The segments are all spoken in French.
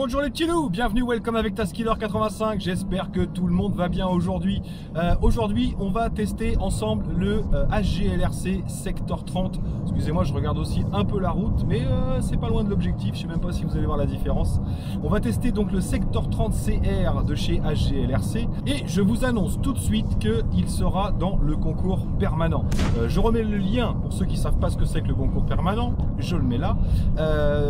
Bonjour les petits loups, bienvenue, welcome avec Taskiller 85, j'espère que tout le monde va bien aujourd'hui. Aujourd'hui on va tester ensemble le HGLRC Sector 30. Excusez-moi, je regarde aussi un peu la route, mais c'est pas loin de l'objectif, je sais même pas si vous allez voir la différence. On va tester donc le Sector 30 CR de chez HGLRC et je vous annonce tout de suite qu'il sera dans le concours permanent. Je remets le lien pour ceux qui ne savent pas ce que c'est que le concours permanent, je le mets là.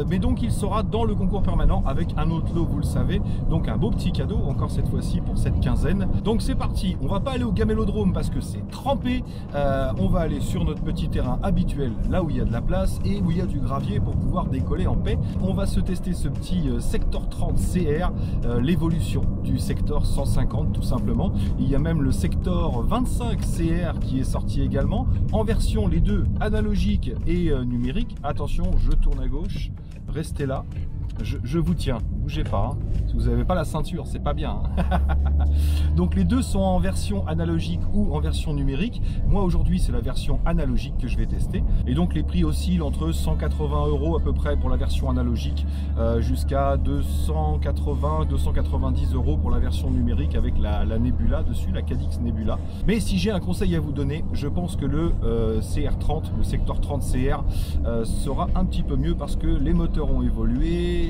Mais donc il sera dans le concours permanent avec un autre lot, vous le savez, donc un beau petit cadeau encore cette fois-ci pour cette quinzaine. Donc c'est parti, on va pas aller au gamélodrome parce que c'est trempé, on va aller sur notre petit terrain habituel, là où il y a de la place et où il y a du gravier pour pouvoir décoller en paix. On va se tester ce petit Sector 30 CR, l'évolution du Sector 150 tout simplement. Il y a même le Sector 25 CR qui est sorti également en version les deux analogique et numérique. Attention, je tourne à gauche, restez là. Je vous tiens, bougez pas, hein. Si vous n'avez pas la ceinture, c'est pas bien, hein. Donc les deux sont en version analogique ou en version numérique. Moi aujourd'hui c'est la version analogique que je vais tester. Et donc les prix oscillent entre 180 € à peu près pour la version analogique jusqu'à 280-290 € pour la version numérique avec la Nebula dessus, la Cadix Nebula. Mais si j'ai un conseil à vous donner, je pense que le CR30, le Sector 30 CR sera un petit peu mieux parce que les moteurs ont évolué.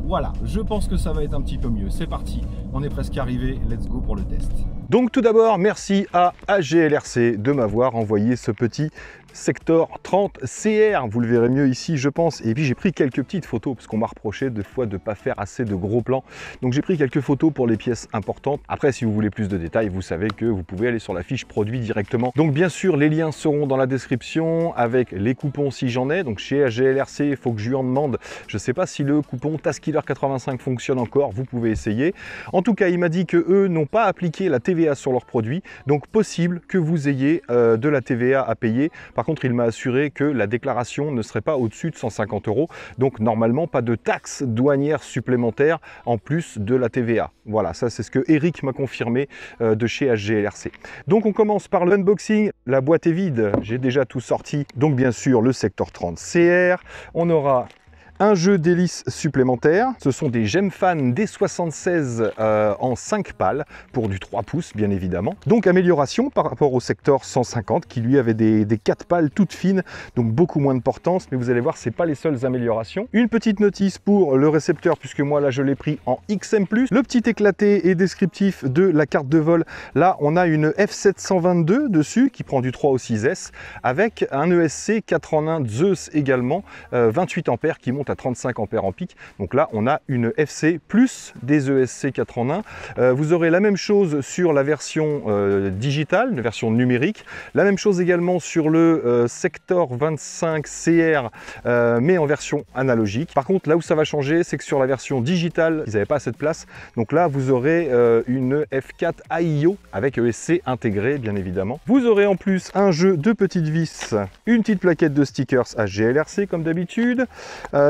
Voilà, je pense que ça va être un petit peu mieux. C'est parti, on est presque arrivé, let's go pour le test. Donc tout d'abord, merci à HGLRC de m'avoir envoyé ce petit Sector 30 CR, vous le verrez mieux ici je pense. Et puis j'ai pris quelques petites photos parce qu'on m'a reproché des fois de ne pas faire assez de gros plans. Donc j'ai pris quelques photos pour les pièces importantes. Après si vous voulez plus de détails, vous savez que vous pouvez aller sur la fiche produit directement. Donc bien sûr les liens seront dans la description avec les coupons si j'en ai. Donc chez HGLRC, il faut que je lui en demande. Je ne sais pas si le coupon Taskiller 85 fonctionne encore, vous pouvez essayer. En tout cas il m'a dit que eux n'ont pas appliqué la TVA sur leurs produits. Donc possible que vous ayez de la TVA à payer. Par contre, il m'a assuré que la déclaration ne serait pas au-dessus de 150 €. Donc, normalement, pas de taxes douanières supplémentaires en plus de la TVA. Voilà, ça, c'est ce que Eric m'a confirmé de chez HGLRC. Donc, on commence par l'unboxing. La boîte est vide. J'ai déjà tout sorti. Donc, bien sûr, le Sector 30 CR. On aura un jeu d'hélice supplémentaire, ce sont des Gemfan D76 en 5 pales pour du 3 pouces bien évidemment. Donc amélioration par rapport au Sector 150 qui lui avait des 4 pales toutes fines, donc beaucoup moins de portance, mais vous allez voir c'est pas les seules améliorations. Une petite notice pour le récepteur puisque moi là je l'ai pris en XM+. Le petit éclaté et descriptif de la carte de vol, là on a une F722 dessus qui prend du 3 au 6S avec un ESC 4 en 1 Zeus également, 28 ampères qui monte à 35 ampères en pic. Donc là on a une FC plus des ESC 4 en 1. Vous aurez la même chose sur la version digitale, la version numérique. La même chose également sur le Sector 25 CR mais en version analogique. Par contre là où ça va changer c'est que sur la version digitale ils n'avaient pas assez de place. Donc là vous aurez une F4 AIO avec ESC intégré bien évidemment. Vous aurez en plus un jeu de petites vis, une petite plaquette de stickers HGLRC comme d'habitude,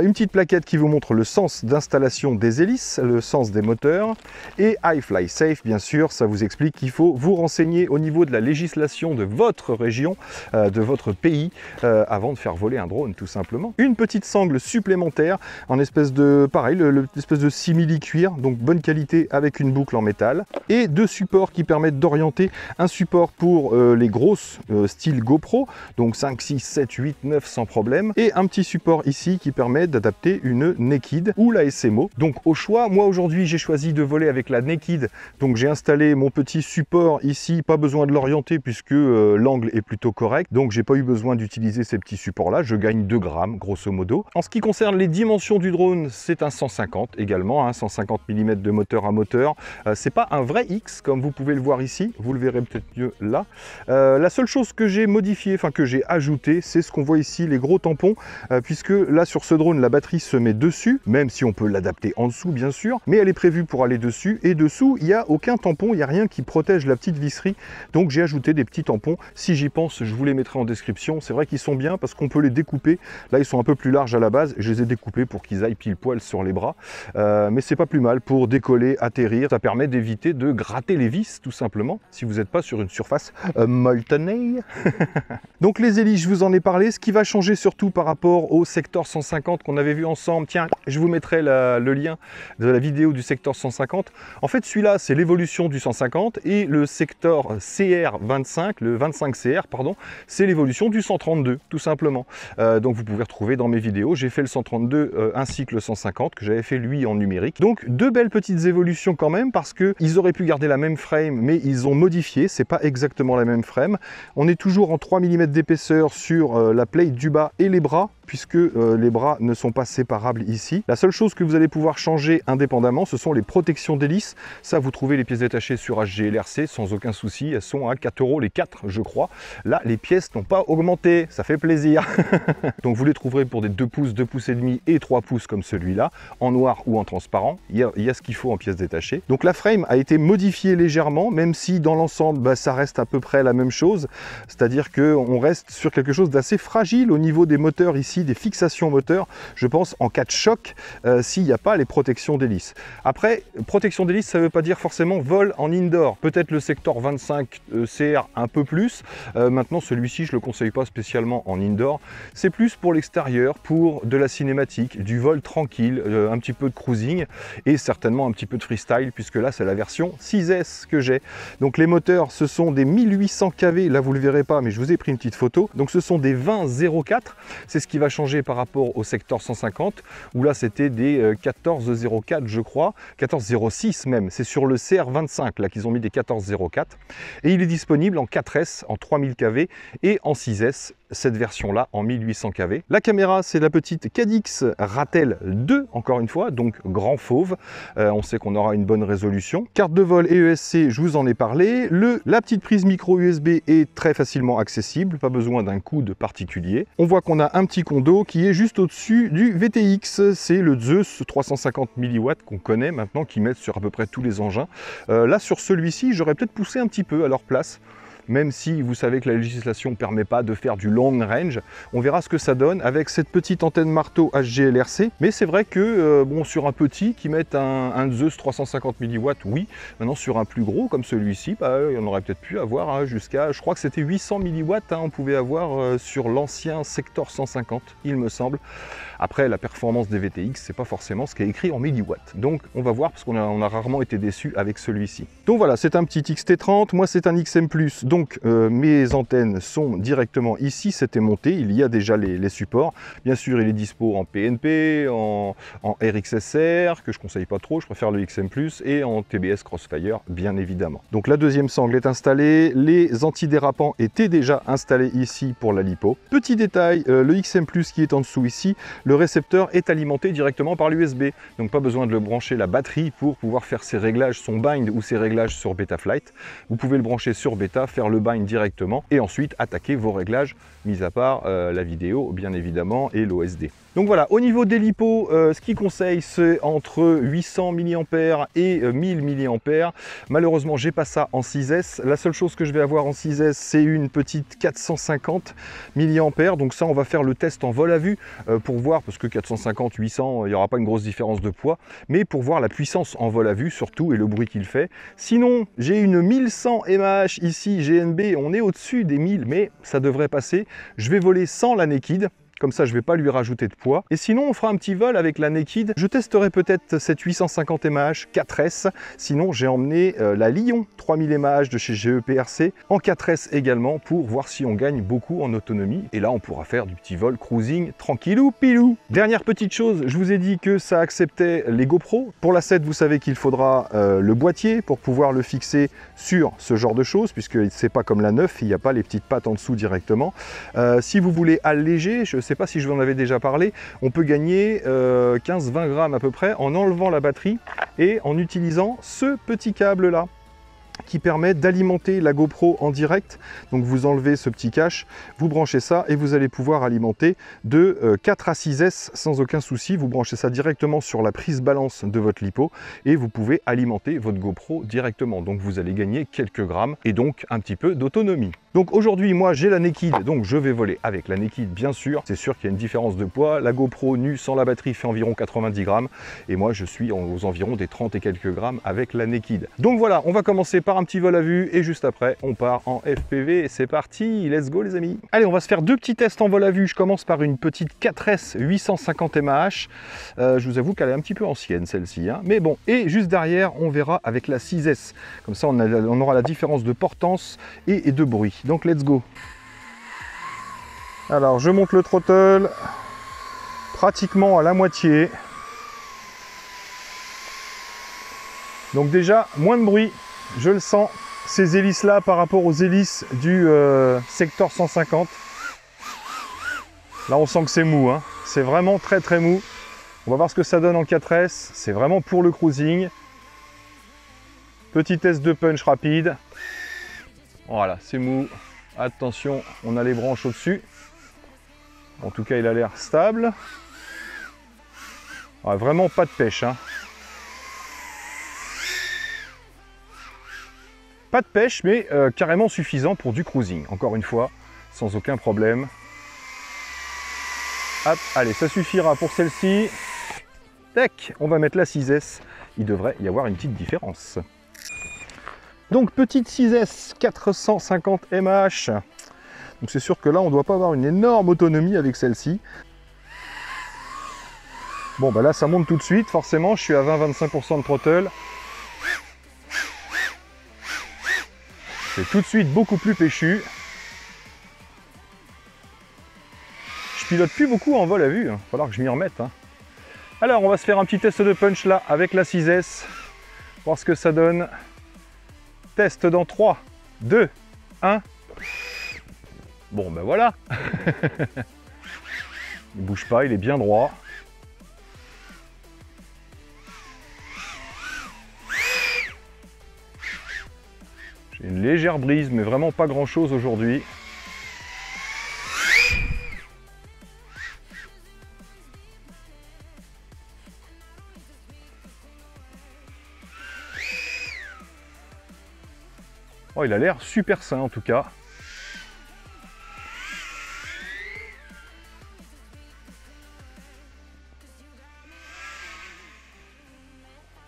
une petite plaquette qui vous montre le sens d'installation des hélices, le sens des moteurs et iFly Safe bien sûr, ça vous explique qu'il faut vous renseigner au niveau de la législation de votre région, de votre pays avant de faire voler un drone tout simplement. Une petite sangle supplémentaire en espèce de, pareil, l'espèce de simili-cuir, donc bonne qualité avec une boucle en métal et deux supports qui permettent d'orienter, un support pour les grosses style GoPro, donc 5, 6, 7, 8, 9 sans problème et un petit support ici qui permet d'adapter une Naked ou la SMO. Donc au choix, moi aujourd'hui j'ai choisi de voler avec la Naked, donc j'ai installé mon petit support ici, pas besoin de l'orienter puisque l'angle est plutôt correct, donc j'ai pas eu besoin d'utiliser ces petits supports là, je gagne 2 grammes grosso modo. En ce qui concerne les dimensions du drone, c'est un 150 également, hein, 150 mm de moteur à moteur, c'est pas un vrai X comme vous pouvez le voir ici, vous le verrez peut-être mieux là. La seule chose que j'ai modifié, enfin que j'ai ajouté, c'est ce qu'on voit ici, les gros tampons, puisque là sur ce drone la batterie se met dessus, même si on peut l'adapter en dessous bien sûr, mais elle est prévue pour aller dessus, et dessous il n'y a aucun tampon, il n'y a rien qui protège la petite visserie, donc j'ai ajouté des petits tampons. Si j'y pense, je vous les mettrai en description. C'est vrai qu'ils sont bien parce qu'on peut les découper, là ils sont un peu plus larges à la base, je les ai découpés pour qu'ils aillent pile poil sur les bras, mais c'est pas plus mal pour décoller, atterrir, ça permet d'éviter de gratter les vis tout simplement, si vous n'êtes pas sur une surface moltenée. Donc les hélices, je vous en ai parlé, ce qui va changer surtout par rapport au Sector 150 qu'on qu'on avait vu ensemble. Tiens, je vous mettrai le lien de la vidéo du secteur 150. En fait, celui-là, c'est l'évolution du 150 et le secteur CR25, le 25 CR, pardon, c'est l'évolution du 132, tout simplement. Donc, vous pouvez retrouver dans mes vidéos. J'ai fait le 132 ainsi que le 150 que j'avais fait lui en numérique. Donc, deux belles petites évolutions quand même parce que ils auraient pu garder la même frame, mais ils ont modifié. C'est pas exactement la même frame. On est toujours en 3 mm d'épaisseur sur la plate du bas et les bras, puisque les bras ne sont pas séparables ici. La seule chose que vous allez pouvoir changer indépendamment, ce sont les protections d'hélice. Ça, vous trouvez les pièces détachées sur HGLRC sans aucun souci. Elles sont à 4 € les 4, je crois. Là, les pièces n'ont pas augmenté. Ça fait plaisir. Donc, vous les trouverez pour des 2 pouces, 2 pouces et demi et 3 pouces comme celui-là, en noir ou en transparent. Il y a ce qu'il faut en pièces détachées. Donc, la frame a été modifiée légèrement, même si dans l'ensemble, bah, ça reste à peu près la même chose. C'est-à-dire qu'on reste sur quelque chose d'assez fragile au niveau des moteurs ici, des fixations moteurs, je pense en cas de choc, s'il n'y a pas les protections d'hélice. Après, protection d'hélice, ça ne veut pas dire forcément vol en indoor. Peut-être le secteur 25 CR un peu plus. Maintenant, celui-ci, je ne le conseille pas spécialement en indoor. C'est plus pour l'extérieur, pour de la cinématique, du vol tranquille, un petit peu de cruising et certainement un petit peu de freestyle, puisque là, c'est la version 6S que j'ai. Donc, les moteurs, ce sont des 1800 kV. Là, vous ne le verrez pas, mais je vous ai pris une petite photo. Donc, ce sont des 2004. C'est ce qui va changer par rapport au secteur 150, où là, c'était des 1404, je crois. 1406 même. C'est sur le CR25, là, qu'ils ont mis des 1404. Et il est disponible en 4S, en 3000 kV et en 6S. Cette version-là en 1800 kV. La caméra, c'est la petite Cadix Ratel 2, encore une fois, donc grand fauve. On sait qu'on aura une bonne résolution. Carte de vol et ESC, je vous en ai parlé. La petite prise micro USB est très facilement accessible, pas besoin d'un coude particulier. On voit qu'on a un petit condo qui est juste au-dessus du VTX. C'est le Zeus 350 mW qu'on connaît maintenant, qui met sur à peu près tous les engins. Là, sur celui-ci, j'aurais peut-être poussé un petit peu à leur place. Même si vous savez que la législation ne permet pas de faire du long range, on verra ce que ça donne avec cette petite antenne marteau HGLRC. Mais c'est vrai que bon, sur un petit qui met un Zeus 350 mW, oui. Maintenant sur un plus gros comme celui-ci, bah, on aurait peut-être pu avoir hein, jusqu'à, je crois que c'était 800 mW, hein, on pouvait avoir sur l'ancien secteur 150, il me semble. Après, la performance des VTX, c'est pas forcément ce qui est écrit en milliwatts. Donc, on va voir parce qu'on a rarement été déçu avec celui-ci. Donc voilà, c'est un petit XT30. Moi, c'est un XM+. Donc, mes antennes sont directement ici. C'était monté. Il y a déjà les supports. Bien sûr, il est dispo en PNP, en RXSR, que je conseille pas trop. Je préfère le XM+, et en TBS Crossfire, bien évidemment. Donc, la deuxième sangle est installée. Les antidérapants étaient déjà installés ici pour la lipo. Petit détail, le XM+, qui est en dessous ici, le récepteur est alimenté directement par l'USB. Donc pas besoin de le brancher la batterie pour pouvoir faire ses réglages, son bind ou ses réglages sur Betaflight. Vous pouvez le brancher sur Beta, faire le bind directement et ensuite attaquer vos réglages, mis à part la vidéo bien évidemment et l'OSD. Donc voilà, au niveau des lipos, ce qu'ils conseillent, c'est entre 800 mAh et 1000 mAh. Malheureusement, j'ai pas ça en 6S. La seule chose que je vais avoir en 6S, c'est une petite 450 mAh. Donc ça, on va faire le test en vol à vue pour voir, parce que 450, 800, il n'y aura pas une grosse différence de poids, mais pour voir la puissance en vol à vue surtout et le bruit qu'il fait. Sinon, j'ai une 1100 mAh ici, GNB, on est au-dessus des 1000, mais ça devrait passer. Je vais voler sans la Naked. Comme ça, je ne vais pas lui rajouter de poids. Et sinon, on fera un petit vol avec la Naked. Je testerai peut-être cette 850 mAh 4S. Sinon, j'ai emmené la Lion 3000 mAh de chez GEPRC en 4S également pour voir si on gagne beaucoup en autonomie. Et là, on pourra faire du petit vol cruising tranquillou pilou. Dernière petite chose, je vous ai dit que ça acceptait les GoPro. Pour la 7, vous savez qu'il faudra le boîtier pour pouvoir le fixer sur ce genre de choses, puisque c'est pas comme la 9, il n'y a pas les petites pattes en dessous directement. Si vous voulez alléger, je ne sais pas si je vous en avais déjà parlé, on peut gagner 15-20 grammes à peu près en enlevant la batterie et en utilisant ce petit câble là qui permet d'alimenter la GoPro en direct. Donc vous enlevez ce petit cache, vous branchez ça et vous allez pouvoir alimenter de 4 à 6S sans aucun souci. Vous branchez ça directement sur la prise balance de votre lipo et vous pouvez alimenter votre GoPro directement. Donc vous allez gagner quelques grammes et donc un petit peu d'autonomie. Donc aujourd'hui, moi j'ai la Naked, donc je vais voler avec la Naked bien sûr. C'est sûr qu'il y a une différence de poids. La GoPro nue sans la batterie fait environ 90 grammes et moi je suis aux environs des 30 et quelques grammes avec la Naked. Donc voilà, on va commencer par un petit vol à vue et juste après on part en FPV. C'est parti, let's go les amis. Allez, on va se faire deux petits tests en vol à vue. Je commence par une petite 4S 850 mAh. Je vous avoue qu'elle est un petit peu ancienne celle-ci, hein. Mais bon, et juste derrière on verra avec la 6S. Comme ça on aura la différence de portance et de bruit. Donc let's go. Alors je monte le throttle pratiquement à la moitié. Donc déjà moins de bruit, je le sens, ces hélices là par rapport aux hélices du secteur 150. Là on sent que c'est mou, hein. C'est vraiment très très mou. On va voir ce que ça donne en 4S, c'est vraiment pour le cruising. Petit test de punch rapide. Voilà, c'est mou. Attention, on a les branches au-dessus. En tout cas, il a l'air stable. Ouais, vraiment pas de pêche, hein. Pas de pêche, mais carrément suffisant pour du cruising. Encore une fois, sans aucun problème. Hop, allez, ça suffira pour celle-ci. Tac, on va mettre la 6S. Il devrait y avoir une petite différence. Donc petite 6S 450 mAh. Donc c'est sûr que là on ne doit pas avoir une énorme autonomie avec celle-ci. Bon bah là ça monte tout de suite, forcément je suis à 20-25% de throttle. C'est tout de suite beaucoup plus péchu. Je pilote plus beaucoup en vol à vue, il va falloir que je m'y remette, hein. Alors on va se faire un petit test de punch là avec la 6S. Voir ce que ça donne. Test dans 3, 2, 1. Bon ben voilà. Il ne bouge pas, il est bien droit. J'ai une légère brise, mais vraiment pas grand chose aujourd'hui. Oh, il a l'air super sain en tout cas.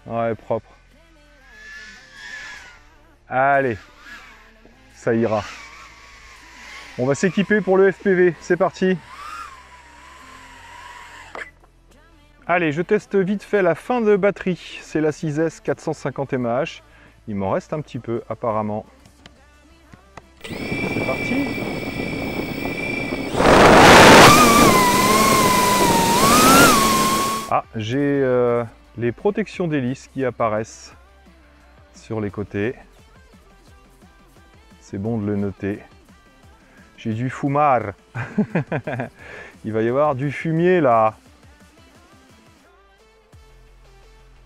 Ouais, propre. Allez, ça ira. On va s'équiper pour le FPV, c'est parti. Allez, je teste vite fait la fin de batterie. C'est la 6S 450 mAh. Il m'en reste un petit peu apparemment. C'est parti. Ah, j'ai les protections d'hélice qui apparaissent sur les côtés. C'est bon de le noter. J'ai du fumar. Il va y avoir du fumier là.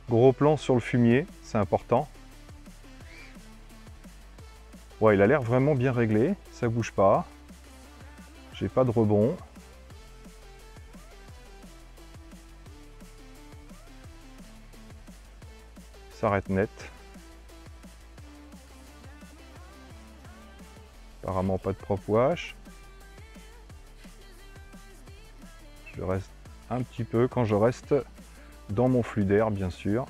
Gros plan sur le fumier, c'est important. Ouais, il a l'air vraiment bien réglé, ça bouge pas. J'ai pas de rebond. Ça arrête net. Apparemment pas de prop wash. Je reste un petit peu quand je reste dans mon flux d'air, bien sûr.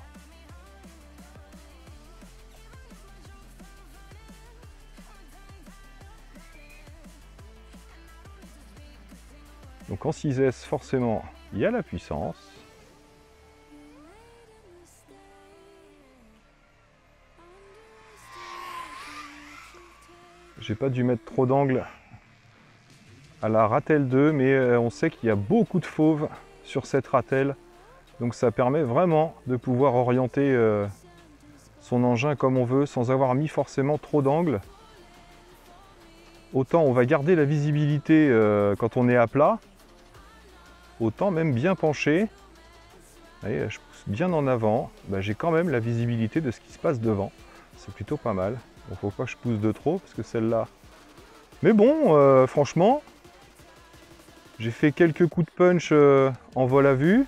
Donc en 6S, forcément, il y a la puissance. J'ai pas dû mettre trop d'angle à la Ratel 2, mais on sait qu'il y a beaucoup de fauves sur cette Ratel. Donc ça permet vraiment de pouvoir orienter son engin comme on veut sans avoir mis forcément trop d'angle. Autant on va garder la visibilité quand on est à plat, autant même bien penché. Vous voyez, je pousse bien en avant, ben, j'ai quand même la visibilité de ce qui se passe devant. C'est plutôt pas mal. Il ne faut pas que je pousse de trop parce que celle-là... Mais bon, franchement, j'ai fait quelques coups de punch en vol à vue.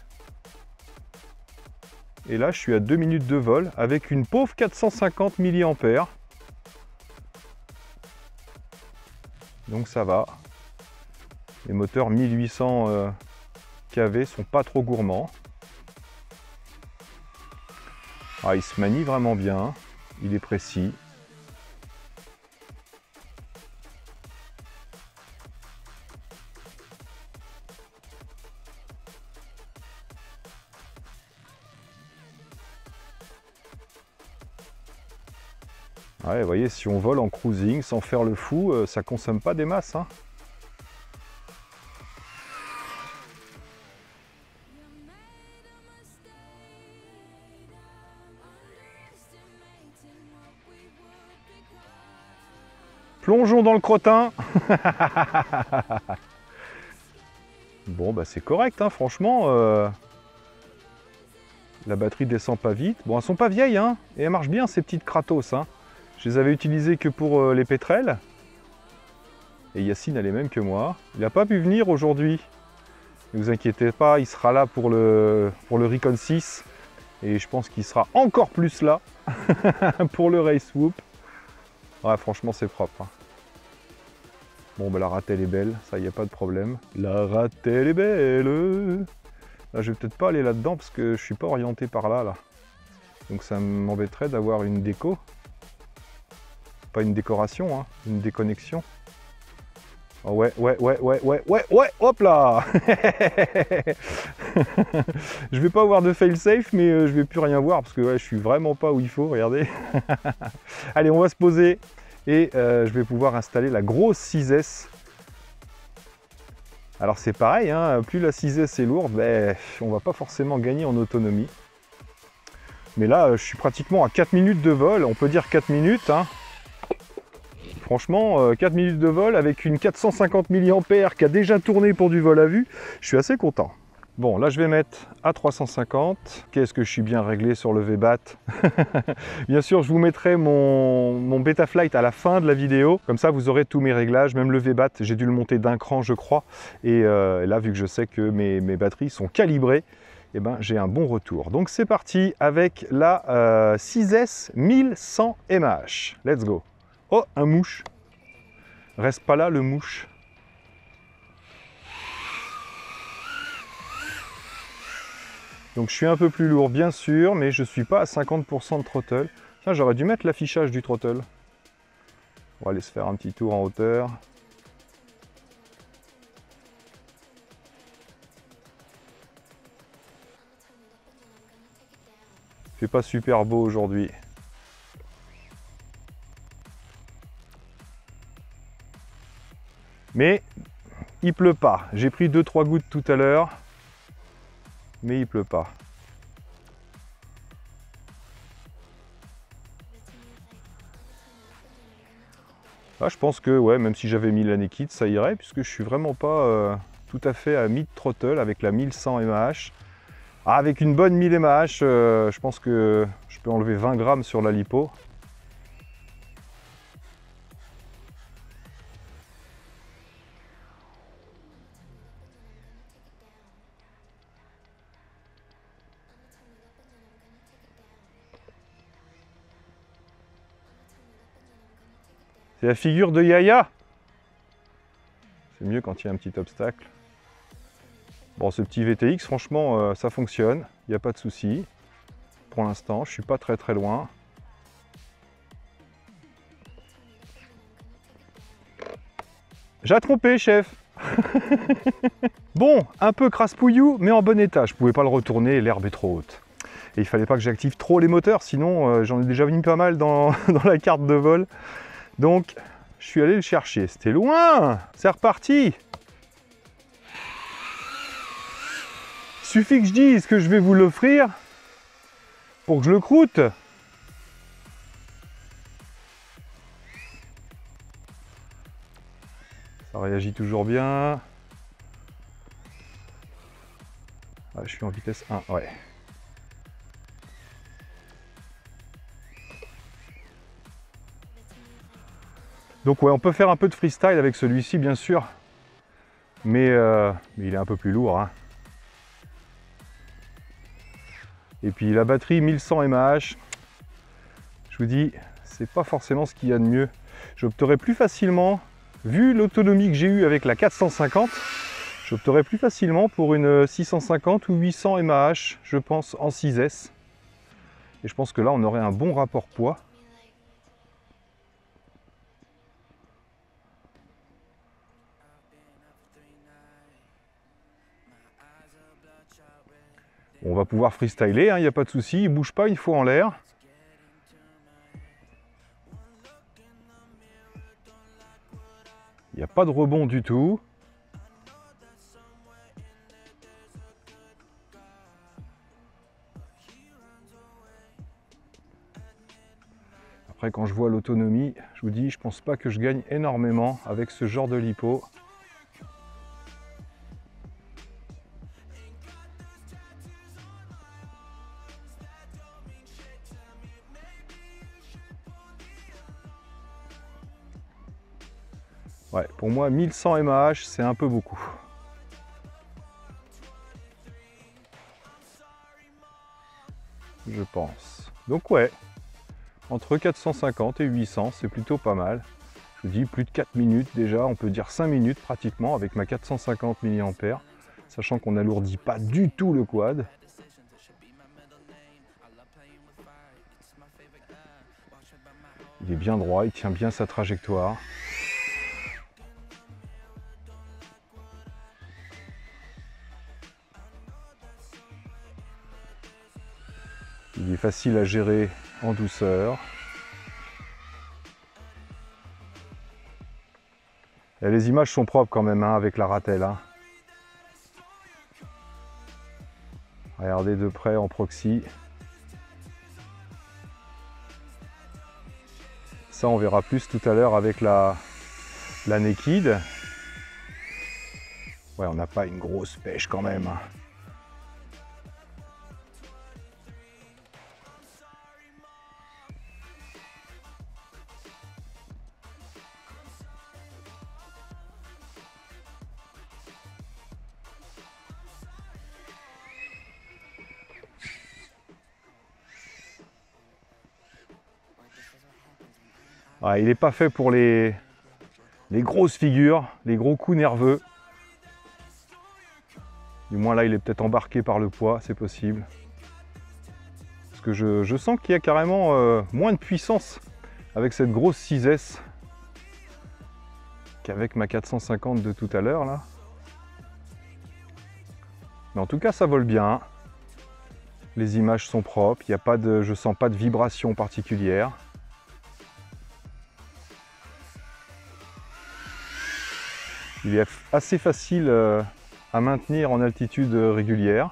Et là, je suis à 2 minutes de vol avec une pauvre 450 mAh. donc ça va. Les moteurs 1800 kV sont pas trop gourmands. Ah, il se manie vraiment bien, il est précis. Ouais, vous voyez, si on vole en cruising sans faire le fou, ça consomme pas des masses, hein. Plongeons dans le crottin. Bon, bah c'est correct, hein, franchement. La batterie descend pas vite. Bon, elles sont pas vieilles, hein, et elles marchent bien, ces petites Kratos, hein. Je les avais utilisées que pour les pétrels. Et Yacine a les mêmes que moi. Il n'a pas pu venir aujourd'hui. Ne vous inquiétez pas, il sera là pour le Recon 6. Et je pense qu'il sera encore plus là pour le Race Whoop. Ouais, franchement, c'est propre, hein. Bon, bah, la rate, elle est belle, ça, il n'y a pas de problème. La rate, elle est belle. Là, je vais peut-être pas aller là-dedans parce que je suis pas orienté par là, là. Donc ça m'embêterait d'avoir une déco. Pas une décoration, hein, une déconnexion. Oh ouais, hop là. Je vais pas avoir de fail-safe, mais je vais plus rien voir parce que ouais, je suis vraiment pas où il faut, regardez. Allez, on va se poser et je vais pouvoir installer la grosse 6S. Alors c'est pareil, hein, plus la 6S est lourde, ben, on va pas forcément gagner en autonomie. Mais là, je suis pratiquement à 4 minutes de vol, on peut dire 4 minutes, hein. Franchement, 4 minutes de vol avec une 450 mAh qui a déjà tourné pour du vol à vue, je suis assez content. Bon, là je vais mettre à 350. Qu'est-ce que je suis bien réglé sur le VBAT. Bien sûr, je vous mettrai mon Betaflight à la fin de la vidéo. Comme ça, vous aurez tous mes réglages, même le VBAT. J'ai dû le monter d'un cran, je crois. Et là, vu que je sais que mes batteries sont calibrées, eh ben, j'ai un bon retour. Donc c'est parti avec la 6S 1100 mAh. Let's go. Oh, un mouche. Reste pas là, le mouche. Donc je suis un peu plus lourd, bien sûr, mais je suis pas à 50% de throttle. Tiens, j'aurais dû mettre l'affichage du throttle. On va aller se faire un petit tour en hauteur. Il fait pas super beau aujourd'hui. Mais il pleut pas. J'ai pris 2-3 gouttes tout à l'heure, mais il pleut pas. Là, je pense que ouais, même si j'avais mis la Naked, ça irait, puisque je suis vraiment pas tout à fait à mid-throttle avec la 1100 mAh. Ah, avec une bonne 1000 mAh, je pense que je peux enlever 20 grammes sur la lipo. C'est la figure de Yaya. C'est mieux quand il y a un petit obstacle. Bon, ce petit VTX, franchement, ça fonctionne. Il n'y a pas de souci. Pour l'instant, je suis pas très loin. J'ai trompé, chef. Bon, un peu crasse-pouillou, mais en bon état. Je pouvais pas le retourner, l'herbe est trop haute. Et il fallait pas que j'active trop les moteurs, sinon j'en ai déjà mis pas mal dans la carte de vol. Donc, je suis allé le chercher. C'était loin. C'est reparti. Il suffit que je dise que je vais vous l'offrir pour que je le croûte. Ça réagit toujours bien. Ah, je suis en vitesse 1, ouais. Donc ouais, on peut faire un peu de freestyle avec celui-ci, bien sûr. Mais il est un peu plus lourd, hein. Et puis la batterie 1100 mAh, je vous dis, c'est pas forcément ce qu'il y a de mieux. J'opterais plus facilement Vu l'autonomie que j'ai eue avec la 450, j'opterais plus facilement pour une 650 ou 800 mAh, je pense, en 6S. Et je pense que là, on aurait un bon rapport poids. On va pouvoir freestyler, il n'y a pas de souci, il ne bouge pas une fois en l'air. Il n'y a pas de rebond du tout. Après, quand je vois l'autonomie, je vous dis, je pense pas que je gagne énormément avec ce genre de lipo. Ouais, pour moi, 1100 mAh, c'est un peu beaucoup. Je pense. Donc ouais, entre 450 et 800, c'est plutôt pas mal. Je vous dis, plus de 4 minutes déjà, on peut dire 5 minutes pratiquement avec ma 450 mAh, sachant qu'on n'alourdit pas du tout le quad. Il est bien droit, il tient bien sa trajectoire. Il est facile à gérer en douceur. Et les images sont propres quand même avec la Ratel. Regardez de près en proxy. Ça, on verra plus tout à l'heure avec la Naked. Ouais, on n'a pas une grosse pêche quand même. Ouais, il n'est pas fait pour les grosses figures, les gros coups nerveux. Du moins là, il est peut-être embarqué par le poids, c'est possible. Parce que je sens qu'il y a carrément moins de puissance avec cette grosse 6S qu'avec ma 450 de tout à l'heure là. Mais en tout cas, ça vole bien. Les images sont propres, il y a pas de, je sens pas de vibration particulière. Il est assez facile à maintenir en altitude régulière.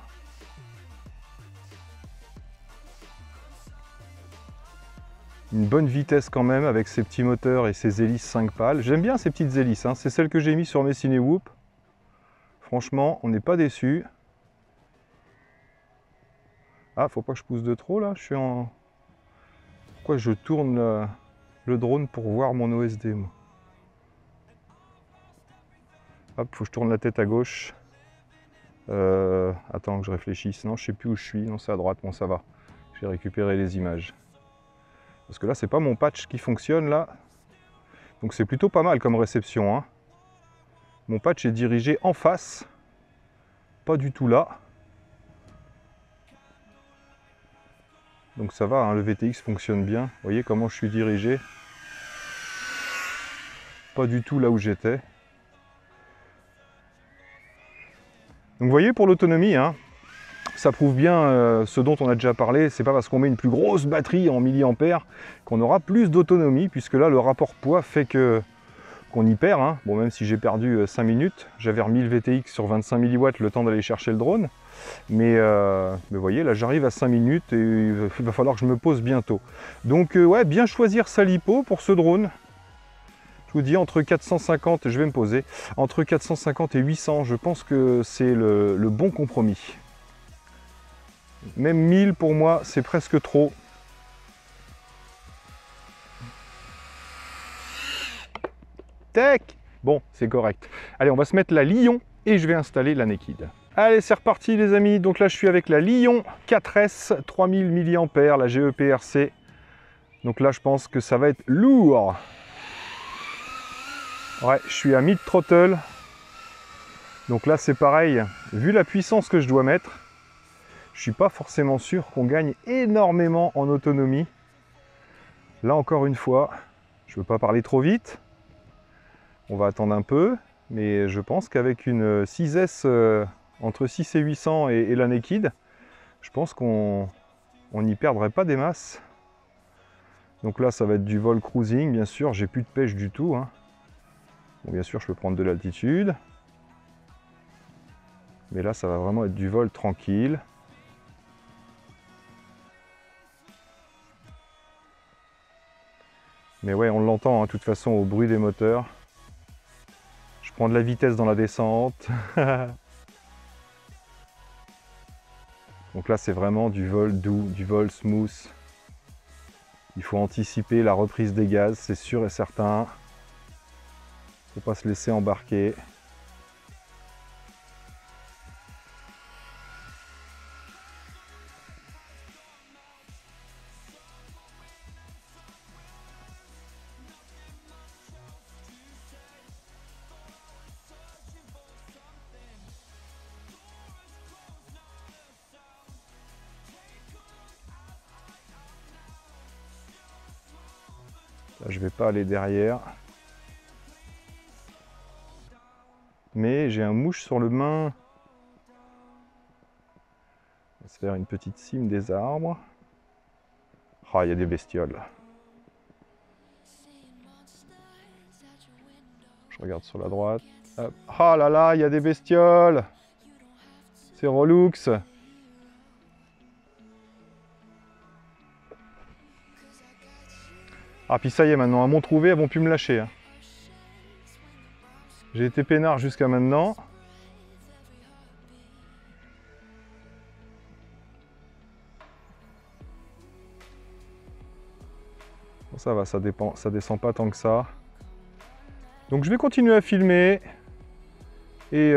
Une bonne vitesse quand même avec ces petits moteurs et ces hélices 5 pales. J'aime bien ces petites hélices, c'est celles que j'ai mis sur mes Cinewhoop. Franchement, on n'est pas déçu. Ah, faut pas que je pousse de trop là, je suis en... Pourquoi je tourne le drone pour voir mon OSD moi. Hop, faut que je tourne la tête à gauche. Attends que je réfléchisse. Non, je sais plus où je suis. Non, c'est à droite. Bon, ça va. J'ai récupéré les images. Parce que là, c'est pas mon patch qui fonctionne là. Donc c'est plutôt pas mal comme réception. Mon patch est dirigé en face. Pas du tout là. Donc ça va, le VTX fonctionne bien. Vous voyez comment je suis dirigé. Pas du tout là où j'étais. Donc vous voyez pour l'autonomie, ça prouve bien ce dont on a déjà parlé. C'est pas parce qu'on met une plus grosse batterie en milliampères qu'on aura plus d'autonomie, puisque là le rapport poids fait qu'on y perd. Bon, même si j'ai perdu 5 minutes, j'avais remis le VTX sur 25 mW le temps d'aller chercher le drone. Mais vous voyez, là j'arrive à 5 minutes et il va falloir que je me pose bientôt. Donc ouais, bien choisir sa lipo pour ce drone. Je vous dis, entre 450, je vais me poser, entre 450 et 800, je pense que c'est le bon compromis. Même 1000 pour moi, c'est presque trop. Tac! Bon, c'est correct. Allez, on va se mettre la Lion et je vais installer la Naked. Allez, c'est reparti les amis. Donc là, je suis avec la Lion 4S 3000 mAh, la GEPRC. Donc là, je pense que ça va être lourd. Ouais, je suis à mid-throttle. Donc là, c'est pareil. Vu la puissance que je dois mettre, je suis pas forcément sûr qu'on gagne énormément en autonomie. Là, encore une fois, je veux pas parler trop vite. On va attendre un peu. Mais je pense qu'avec une 6S entre 6 et 800 et la Naked, je pense qu'on n'y perdrait pas des masses. Donc là, ça va être du vol cruising, bien sûr. J'ai plus de pêche du tout, hein. Bon, bien sûr, je peux prendre de l'altitude. Mais là, ça va vraiment être du vol tranquille. Mais ouais, on l'entend, hein, de toute façon, au bruit des moteurs. Je prends de la vitesse dans la descente. Donc là, c'est vraiment du vol doux, du vol smooth. Il faut anticiper la reprise des gaz, c'est sûr et certain. Il ne faut pas se laisser embarquer. Là, je ne vais pas aller derrière. Mais j'ai un mouche sur le main. On va se faire une petite cime des arbres. Ah, il y a des bestioles. Je regarde sur la droite. Hop. Ah là là, il y a des bestioles. C'est relux. Ah, puis ça y est, maintenant, à mon trouvé, elles vont plus me lâcher, hein. J'ai été peinard jusqu'à maintenant. Bon, ça va, ça descend pas tant que ça. Donc je vais continuer à filmer. Et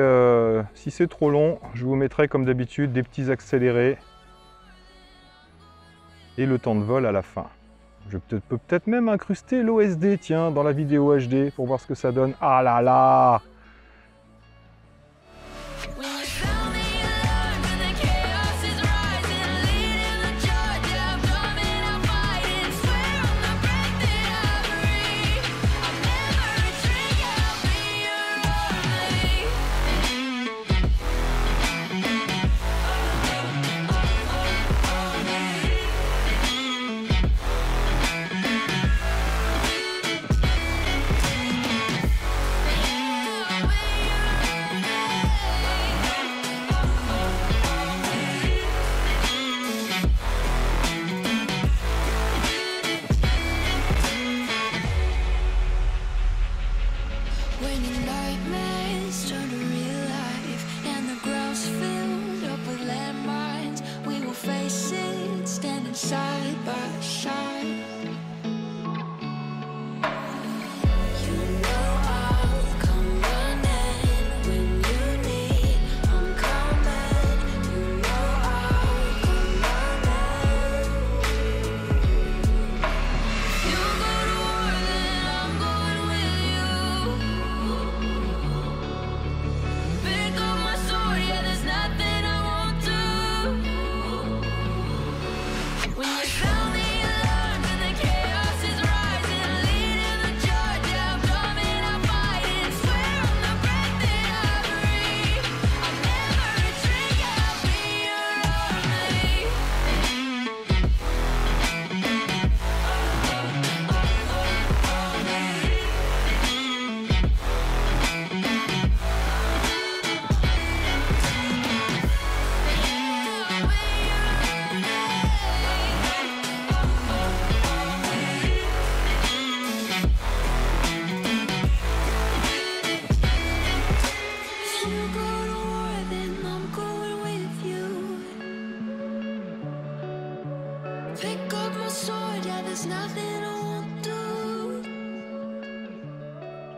si c'est trop long, je vous mettrai comme d'habitude des petits accélérés. Et le temps de vol à la fin. Je peux peut-être même incruster l'OSD, tiens, dans la vidéo HD pour voir ce que ça donne. Ah là là!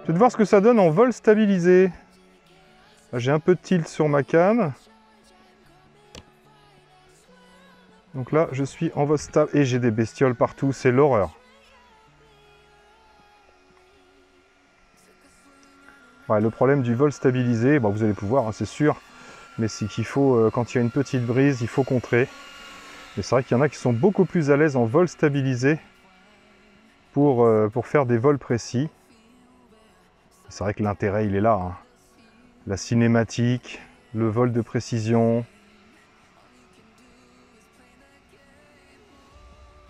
Je vais voir ce que ça donne en vol stabilisé. J'ai un peu de tilt sur ma cam. Donc là, je suis en vol stable et j'ai des bestioles partout, c'est l'horreur. Ouais, le problème du vol stabilisé, bon, vous allez pouvoir, hein, c'est sûr, mais c'est qu'il faut, quand il y a une petite brise, il faut contrer. Mais c'est vrai qu'il y en a qui sont beaucoup plus à l'aise en vol stabilisé pour faire des vols précis. C'est vrai que l'intérêt, il est là, hein. La cinématique, le vol de précision,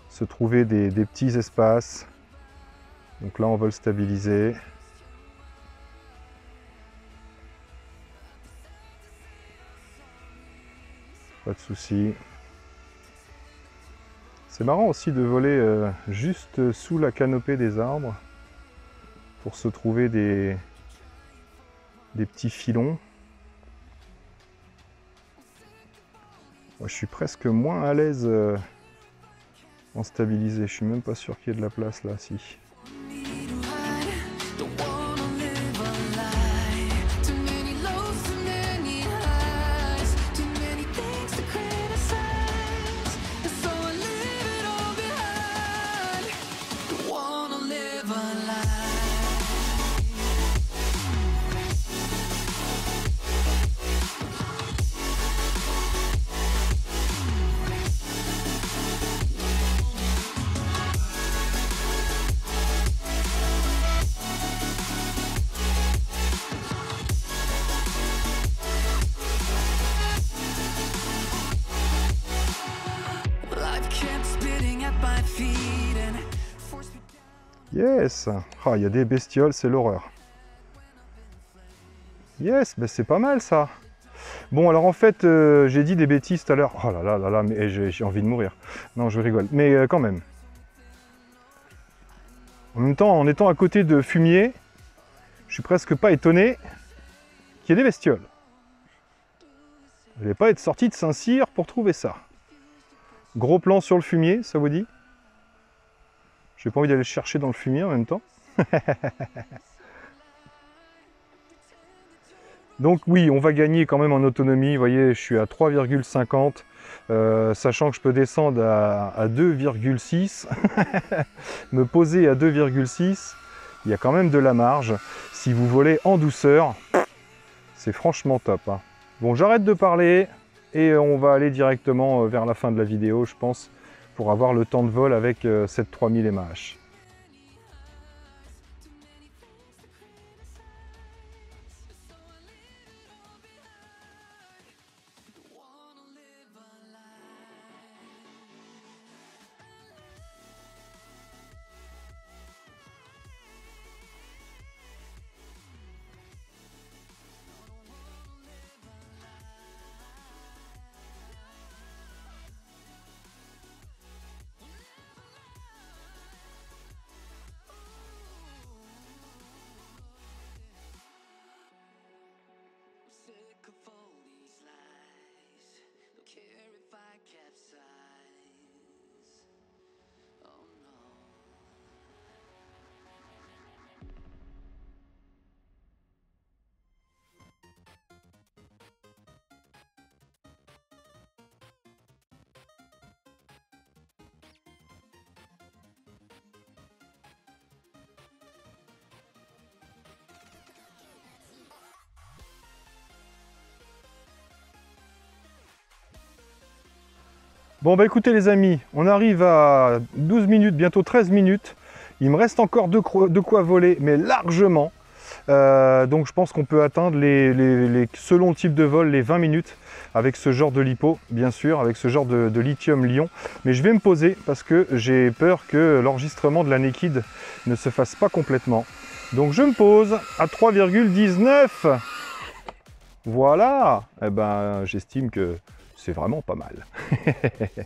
se trouver des petits espaces. Donc là, en vol stabilisé. Pas de souci. C'est marrant aussi de voler juste sous la canopée des arbres pour se trouver des petits filons. Moi, je suis presque moins à l'aise en stabilisé. Je suis même pas sûr qu'il y ait de la place là, si. Yes! Ah, il y a des bestioles, c'est l'horreur. Yes, ben c'est pas mal ça. Bon, alors en fait, j'ai dit des bêtises tout à l'heure. Oh là là là là, mais j'ai envie de mourir. Non, je rigole. Mais quand même. En même temps, en étant à côté de fumier, je suis presque pas étonné qu'il y ait des bestioles. Je vais pas être sorti de Saint-Cyr pour trouver ça. Gros plan sur le fumier, ça vous dit? J'ai pas envie d'aller le chercher dans le fumier en même temps. Donc oui, on va gagner quand même en autonomie. Vous voyez, je suis à 3,50, sachant que je peux descendre à 2,6. Me poser à 2,6, il y a quand même de la marge. Si vous volez en douceur, c'est franchement top, hein. Bon, j'arrête de parler et on va aller directement vers la fin de la vidéo, je pense, pour avoir le temps de vol avec cette 3000 mAh. Bon bah écoutez les amis, on arrive à 12 minutes, bientôt 13 minutes. Il me reste encore de quoi voler, mais largement. Donc je pense qu'on peut atteindre selon le type de vol, les 20 minutes avec ce genre de lipo, bien sûr, avec ce genre de lithium-ion. Mais je vais me poser parce que j'ai peur que l'enregistrement de la Naked ne se fasse pas complètement. Donc je me pose à 3,19. Voilà, eh ben, j'estime que c'est vraiment pas mal.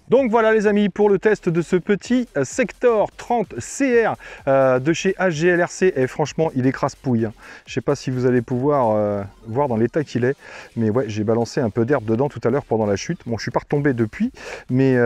Donc voilà les amis, pour le test de ce petit Sector 30 CR de chez HGLRC, et franchement il écrase pouille, hein. Je sais pas si vous allez pouvoir voir dans l'état qu'il est, mais ouais, j'ai balancé un peu d'herbe dedans tout à l'heure pendant la chute. Bon, je suis pas retombé depuis, mais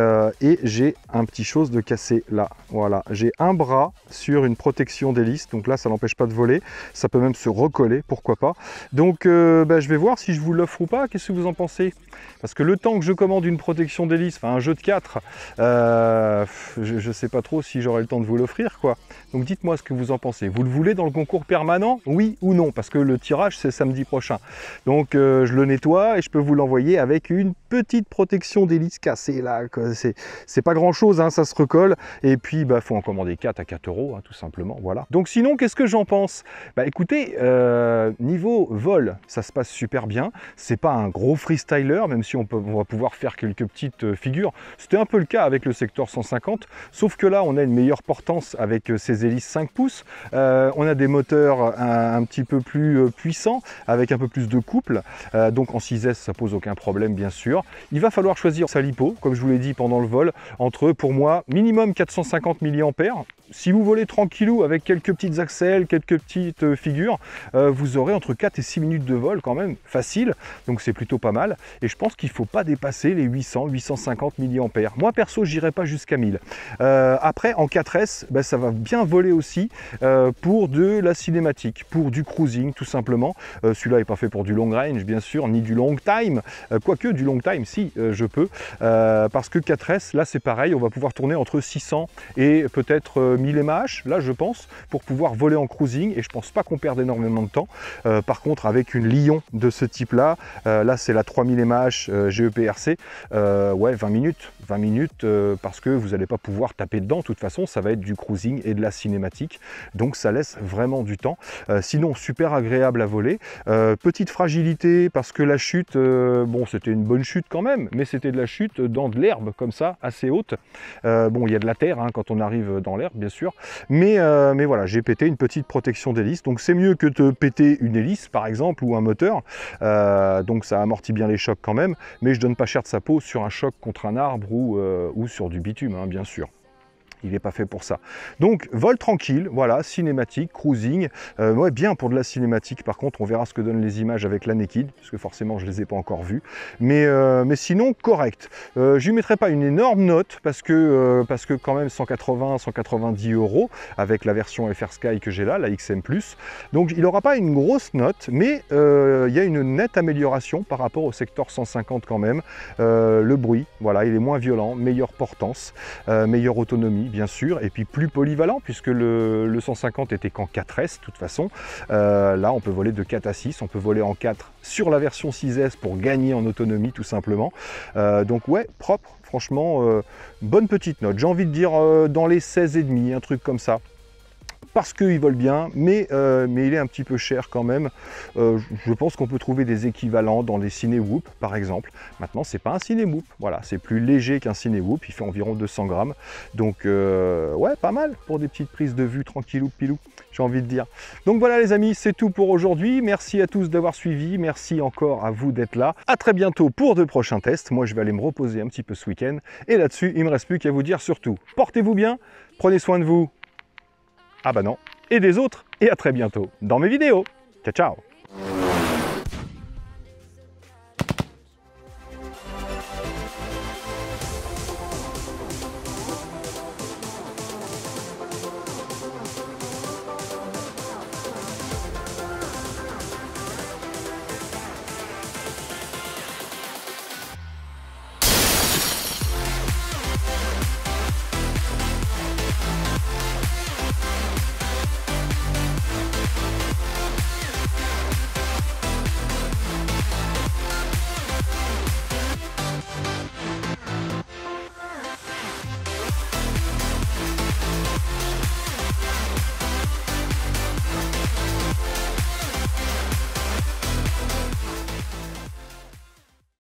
et j'ai un petit chose de cassé là. Voilà, j'ai un bras sur une protection d'hélice, donc là ça n'empêche pas de voler, ça peut même se recoller, pourquoi pas. Donc je vais voir si je vous l'offre ou pas. Qu'est-ce que vous en pensez? Parce que le temps que que je commande une protection d'hélice, enfin un jeu de 4, je sais pas trop si j'aurai le temps de vous l'offrir, quoi. Donc dites-moi ce que vous en pensez. Vous le voulez dans le concours permanent, oui ou non? Parce que le tirage, c'est samedi prochain. Donc je le nettoie et je peux vous l'envoyer avec une petite protection d'hélice cassée, là. C'est pas grand-chose, hein, ça se recolle. Et puis, bah, faut en commander 4 à 4 €, hein, tout simplement, voilà. Donc sinon, qu'est-ce que j'en pense? Bah écoutez, niveau vol, ça se passe super bien. C'est pas un gros freestyler, même si on va pouvoir faire quelques petites figures. C'était un peu le cas avec le Sector 150, sauf que là, on a une meilleure portance avec ces hélices 5 pouces. On a des moteurs un petit peu plus puissants, avec un peu plus de couple. Donc en 6S, ça pose aucun problème, bien sûr. Il va falloir choisir sa lipo, comme je vous l'ai dit pendant le vol, entre, pour moi, minimum 450 mAh. Si vous volez tranquillou avec quelques petites axelles, quelques petites figures, vous aurez entre 4 et 6 minutes de vol quand même, facile. Donc c'est plutôt pas mal. Et je pense qu'il ne faut pas dépasser les 800-850 mAh. Moi perso, j'irai pas jusqu'à 1000. Après, en 4S, bah, ça va bien voler aussi pour de la cinématique, pour du cruising tout simplement. Celui-là n'est pas fait pour du long range, bien sûr, ni du long time. Quoique du long time, si, je peux. Parce que 4S, là c'est pareil, on va pouvoir tourner entre 600 et peut-être 1000 mAh, là je pense, pour pouvoir voler en cruising. Et je pense pas qu'on perde énormément de temps. Par contre, avec une Lion de ce type-là, là c'est la 3000 mAh GEPRC, ouais, 20 minutes. 20 minutes parce que vous n'allez pas pouvoir taper dedans. De toute façon, ça va être du cruising et de la cinématique. Donc ça laisse vraiment du temps. Sinon, super agréable à voler. Petite fragilité parce que la chute, bon, c'était une bonne chute quand même, mais c'était de la chute dans de l'herbe comme ça, assez haute. Bon, il y a de la terre hein, quand on arrive dans l'herbe, bien sûr. Mais voilà, j'ai pété une petite protection d'hélice. Donc c'est mieux que de péter une hélice, par exemple, ou un moteur. Donc ça amortit bien les chocs quand même. Mais je donne pas cher de sa peau sur un choc contre un arbre ou sur du bitume, hein, bien sûr. Il n'est pas fait pour ça. Donc, vol tranquille, voilà, cinématique, cruising. Ouais, bien pour de la cinématique. Par contre, on verra ce que donnent les images avec la Naked, parce que forcément, je ne les ai pas encore vues. Mais sinon, correct. Je lui mettrai pas une énorme note, parce que quand même 180-190 € avec la version FR Sky que j'ai là, la XM+. Donc, il n'aura pas une grosse note, mais il y a une nette amélioration par rapport au Sector 150 quand même. Le bruit, voilà, il est moins violent, meilleure portance, meilleure autonomie, bien sûr, et puis plus polyvalent puisque le 150 était qu'en 4S de toute façon. Là on peut voler de 4 à 6, on peut voler en 4 sur la version 6S pour gagner en autonomie tout simplement. Donc ouais, propre, franchement, bonne petite note. J'ai envie de dire dans les 16,5, un truc comme ça. Parce qu'il vole bien, mais il est un petit peu cher quand même. Je pense qu'on peut trouver des équivalents dans les Cinewoop, par exemple. Maintenant, c'est pas un Cinewoop, voilà, c'est plus léger qu'un Cinewoop, il fait environ 200 grammes. Donc, ouais, pas mal pour des petites prises de vue tranquillou pilou, j'ai envie de dire. Donc voilà les amis, c'est tout pour aujourd'hui. Merci à tous d'avoir suivi, merci encore à vous d'être là. À très bientôt pour de prochains tests. Moi, je vais aller me reposer un petit peu ce week-end. Et là-dessus, il ne me reste plus qu'à vous dire surtout, portez-vous bien, prenez soin de vous. Ah bah non, et des autres, et à très bientôt dans mes vidéos. Ciao, ciao!